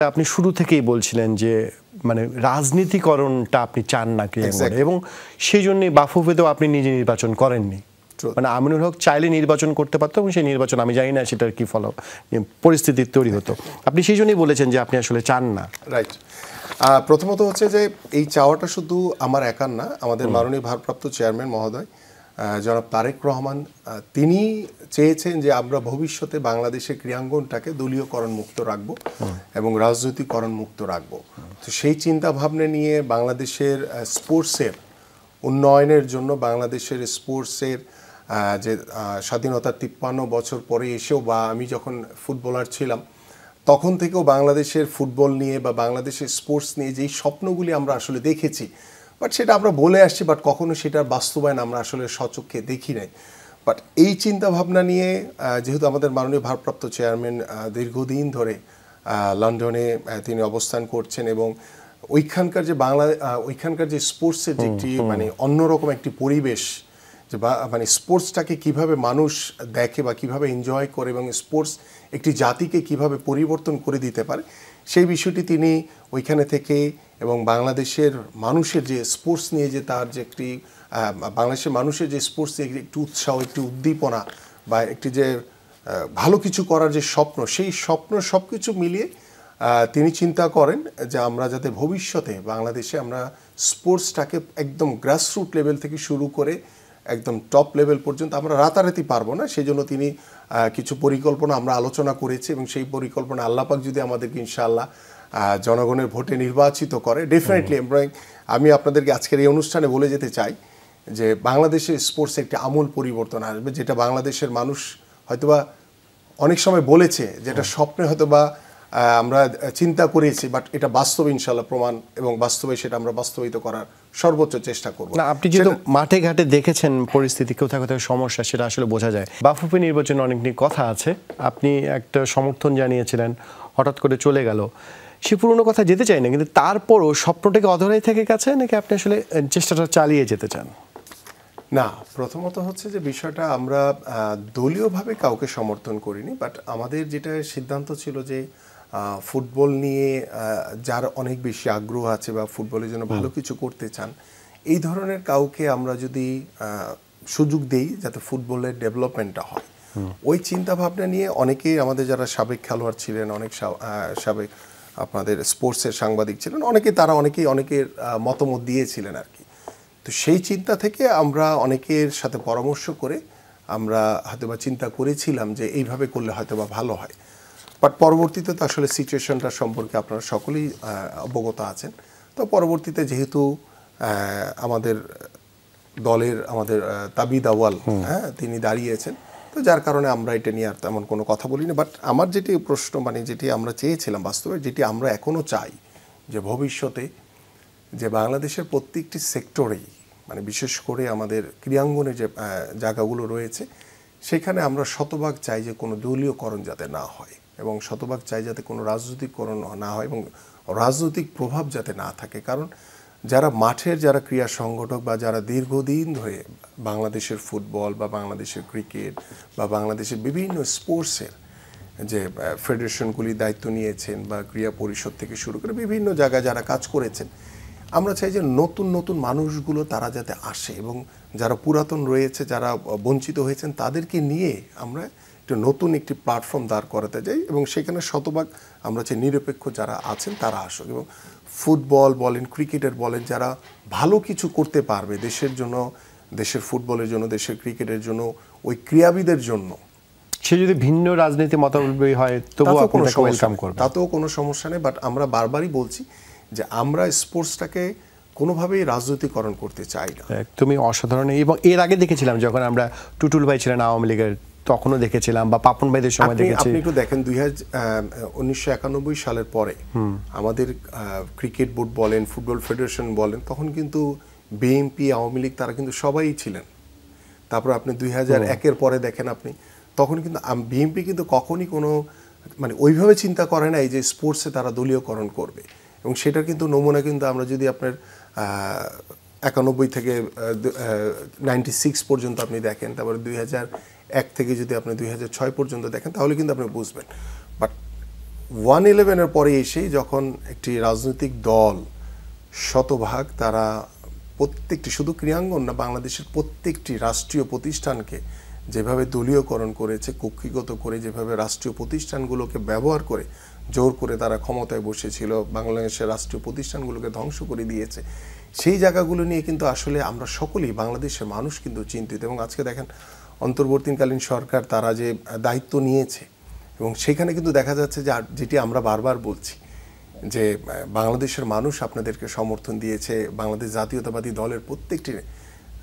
আপনি শুরু থেকেই বলছিলেন যে মানে রাজনীতিকরণটা আপনি চান না ক্রিয়াঙ্গনে এবং সেই জন্যই বাফুফেতেও আপনি নিজে নির্বাচন করেননি। মানে আমিনুল হক চাইলে নির্বাচন করতে পারতো এবং সেই নির্বাচন আমি জানি না সেটার কি ফলো পরিস্থিতি তৈরি হতো। আপনি সেই জন্যই বলেছেন যে আপনি আসলে চান না। রাইট। প্রথমত হচ্ছে যে এই চাওয়াটা শুধু আমার একার না, আমাদের মাননীয় ভারপ্রাপ্ত চেয়ারম্যান মহোদয় জনাব তারেক রহমান তিনি চেয়েছেন যে আমরা ভবিষ্যতে বাংলাদেশের ক্রীড়াঙ্গনটাকে দলীয়করণ মুক্ত রাখবো এবং রাজনৈতিকরণ মুক্ত রাখবো। তো সেই চিন্তা ভাবনা নিয়ে বাংলাদেশের স্পোর্টসের উন্নয়নের জন্য, বাংলাদেশের স্পোর্টসের যে স্বাধীনতার 53 বছর পরে এসেও বা আমি যখন ফুটবলার ছিলাম তখন থেকেও বাংলাদেশের ফুটবল নিয়ে বা বাংলাদেশের স্পোর্টস নিয়ে যেই স্বপ্নগুলি আমরা আসলে দেখেছি, বাট সেটা আমরা বলে আসছি, বাট কখনো সেটার বাস্তবায়ন আমরা আসলে স্বচক্ষে দেখি নাই। বাট এই চিন্তা ভাবনা নিয়ে যেহেতু আমাদের মাননীয় ভারপ্রাপ্ত চেয়ারম্যান দীর্ঘদিন ধরে লন্ডনে তিনি অবস্থান করছেন এবং ওইখানকার যে স্পোর্টসের যে একটি মানে অন্যরকম একটি পরিবেশ, যে মানে স্পোর্টসটাকে কিভাবে মানুষ দেখে বা কিভাবে এনজয় করে এবং স্পোর্টস একটি জাতিকে কিভাবে পরিবর্তন করে দিতে পারে, সেই বিষয়টি তিনি ওইখানে থেকে এবং বাংলাদেশের মানুষের যে স্পোর্টস নিয়ে যে তার যে একটি বাংলাদেশের মানুষের যে স্পোর্টস নিয়ে একটি উৎসাহ, একটি উদ্দীপনা বা একটি যে ভালো কিছু করার যে স্বপ্ন, সেই স্বপ্ন সব কিছু মিলিয়ে তিনি চিন্তা করেন যে আমরা যাতে ভবিষ্যতে বাংলাদেশে আমরা স্পোর্টসটাকে একদম গ্রাসরুট লেভেল থেকে শুরু করে একদম টপ লেভেল পর্যন্ত আমরা রাতারাতি পারবো না, সেই জন্য তিনি কিছু পরিকল্পনা আমরা আলোচনা করেছি এবং সেই পরিকল্পনা আল্লাহ পাক যদি আমাদেরকে ইনশাআল্লাহ জনগণের ভোটে নির্বাচিত করে, ডেফিনেটলি আমি আপনাদেরকে আজকের এই অনুষ্ঠানে বলে যেতে চাই যে বাংলাদেশের স্পোর্টসে একটি আমূল পরিবর্তন আসবে, যেটা বাংলাদেশের মানুষ হয়তোবা অনেক সময় বলেছে, যেটা স্বপ্নে হয়তোবা আমরা চিন্তা করেছি, বাট এটা বাস্তবে ইনশাআল্লাহ প্রমাণ এবং বাস্তবে সেটা আমরা বাস্তবায়িত করার সর্বোচ্চ চেষ্টা করব। না, আপনি যেহেতু মাঠে ঘাটে দেখেছেন পরিস্থিতি, কোথাও কোথাও সমস্যা, সেটা আসলে বোঝা যায়। বাফুফে নির্বাচনে অনেক কথা আছে, আপনি একটা সমর্থন জানিয়েছিলেন, হঠাৎ করে চলে গেল, সে পুরনো কথা যেতে চাই না, কিন্তু তারপরও স্বপ্নটাকে অধরাই থেকে গেছে নাকি আপনি আসলে চেষ্টাটা চালিয়ে যেতে চান? না, প্রথমত হচ্ছে যে বিষয়টা আমরা দলীয়ভাবে কাউকে সমর্থন করিনি, বাট আমাদের যেটা সিদ্ধান্ত ছিল যে ফুটবল নিয়ে যার অনেক বেশি আগ্রহ আছে বা ফুটবলের জন্য ভালো কিছু করতে চান, এই ধরনের কাউকে আমরা যদি সুযোগ দেই যাতে ফুটবলের ডেভেলপমেন্টটা হয়, ওই চিন্তা ভাবনা নিয়ে অনেকেই আমাদের যারা সাবেক খেলোয়াড় ছিলেন, অনেক সাবেক আপনাদের স্পোর্টসের সাংবাদিক ছিলেন, অনেকেই অনেকের মতামত দিয়েছিলেন আর কি। তো সেই চিন্তা থেকে আমরা অনেকের সাথে পরামর্শ করে আমরা হয়তোবা চিন্তা করেছিলাম যে এইভাবে করলে হয়তোবা ভালো হয়, বাট পরবর্তীতে তো আসলে সিচুয়েশনটা সম্পর্কে আপনারা সকলেই অবগত আছেন। তো পরবর্তীতে যেহেতু আমাদের দলের আমাদের তাবিদ আউয়াল তিনি দাঁড়িয়েছেন, তো যার কারণে আমরা এটা নিয়ে আর তেমন কোনো কথা বলিনি। বাট আমার যেটি প্রশ্ন, মানে যেটি আমরা চেয়েছিলাম বাস্তবে, যেটি আমরা এখনও চাই, যে ভবিষ্যতে যে বাংলাদেশের প্রত্যেকটি সেক্টরেই, মানে বিশেষ করে আমাদের ক্রীড়াঙ্গনে যে জায়গাগুলো রয়েছে, সেখানে আমরা শতভাগ চাই যে কোনো দলীয়করণ যাতে না হয় এবং শতভাগ চাই যাতে কোনো রাজনৈতিককরণ না হয় এবং রাজনৈতিক প্রভাব যাতে না থাকে। কারণ যারা মাঠের যারা ক্রীড়া সংগঠক বা যারা দীর্ঘদিন ধরে বাংলাদেশের ফুটবল বা বাংলাদেশের ক্রিকেট বা বাংলাদেশের বিভিন্ন স্পোর্টসের যে ফেডারেশনগুলি দায়িত্ব নিয়েছেন বা ক্রীড়া পরিষদ থেকে শুরু করে বিভিন্ন জায়গায় যারা কাজ করেছেন, আমরা চাই যে নতুন নতুন মানুষগুলো তারা যাতে আসে এবং যারা পুরাতন রয়েছে, যারা বঞ্চিত হয়েছেন, তাদেরকে নিয়ে আমরা একটা নতুন একটি প্ল্যাটফর্ম দাঁড় করাতে যাই এবং সেখানে শতভাগ আমরা চাই নিরপেক্ষ যারা আছেন তারা আসুক এবং ফুটবল বলেন, ক্রিকেটের বলেন, যারা ভালো কিছু করতে পারবে দেশের জন্য, দেশের ফুটবলের জন্য, দেশের ক্রিকেটের জন্য, ওই ক্রীড়াবিদের জন্য, সে যদি ভিন্ন রাজনীতি মতামত হয় তবুও আপনারা ওয়েলকাম করবেন, তাতেও কোনো সমস্যা নেই। বাট আমরা বারবারই বলছি যে আমরা স্পোর্টসটাকে কোনোভাবেই রাজনীতিকরণ করতে চাই না। তুমি অসাধারণ। এবং এর আগে দেখেছিলাম যখন আমরা টুটুল ভাই ছিলেন আওয়ামী লীগের, তখনও দেখেছিলাম, বা পাপন ভাইদের সময় দেখেছি। আপনি একটু দেখেন 1991 সালের পরে আমাদের ক্রিকেট বোর্ড বলেন, ফুটবল ফেডারেশন বলেন, তখন কিন্তু বিএনপি, আওয়ামী লীগ তারা কিন্তু সবাই ছিলেন। তারপর আপনি 2001-এর পরে দেখেন আপনি, তখন কিন্তু বিএনপি কিন্তু কখনই কোনো মানে ওইভাবে চিন্তা করে নাই যে স্পোর্টসে তারা দলীয়করণ করবে এবং সেটার কিন্তু নমুনা কিন্তু আমরা যদি আপনার 91 থেকে 96 পর্যন্ত আপনি দেখেন, তারপরে 2001 থেকে যদি আপনি 2006 পর্যন্ত দেখেন, তাহলে কিন্তু আপনি বুঝবেন। বাট 1/11-এর পরে এসে যখন একটি রাজনৈতিক দল শতভাগ তারা প্রত্যেকটি, শুধু ক্রীড়াঙ্গন না, বাংলাদেশের প্রত্যেকটি রাষ্ট্রীয় প্রতিষ্ঠানকে যেভাবে দলীয়করণ করেছে, কক্ষিগত করে, যেভাবে রাষ্ট্রীয় প্রতিষ্ঠানগুলোকে ব্যবহার করে জোর করে তারা ক্ষমতায় বসেছিল, বাংলাদেশের রাষ্ট্রীয় প্রতিষ্ঠানগুলোকে ধ্বংস করে দিয়েছে, সেই জায়গাগুলো নিয়ে কিন্তু আসলে আমরা সকলেই, বাংলাদেশের মানুষ কিন্তু চিন্তিত। এবং আজকে দেখেন অন্তর্বর্তীকালীন সরকার তারা যে দায়িত্ব নিয়েছে, এবং সেখানে কিন্তু দেখা যাচ্ছে যে যেটি আমরা বারবার বলছি যে বাংলাদেশের মানুষ আপনাদেরকে সমর্থন দিয়েছে, বাংলাদেশ জাতীয়তাবাদী দলের প্রত্যেকটি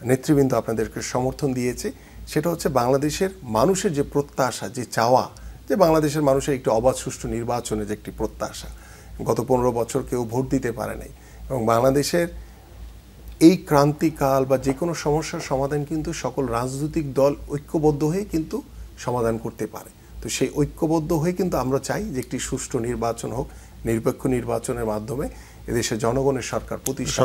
নেতৃবৃন্দ আপনাদেরকে সমর্থন দিয়েছে। সেটা হচ্ছে বাংলাদেশের মানুষের যে প্রত্যাশা, যে চাওয়া, যে বাংলাদেশের মানুষের একটি অবাধ সুষ্ঠু নির্বাচনের যে একটি প্রত্যাশা। গত 15 বছর কেউ ভোট দিতে পারে নাই, এবং বাংলাদেশের এই ক্রান্তিকাল বা যে কোনো সমস্যার সমাধান কিন্তু সকল রাজনৈতিক দল ঐক্যবদ্ধ হয়ে কিন্তু সমাধান করতে পারে। তো সেই ঐক্যবদ্ধ হয়ে কিন্তু আমরা চাই যে একটি সুষ্ঠু নির্বাচন হোক, নিরপেক্ষ নির্বাচনের মাধ্যমে এদেশের জনগণের সরকার প্রতিষ্ঠা।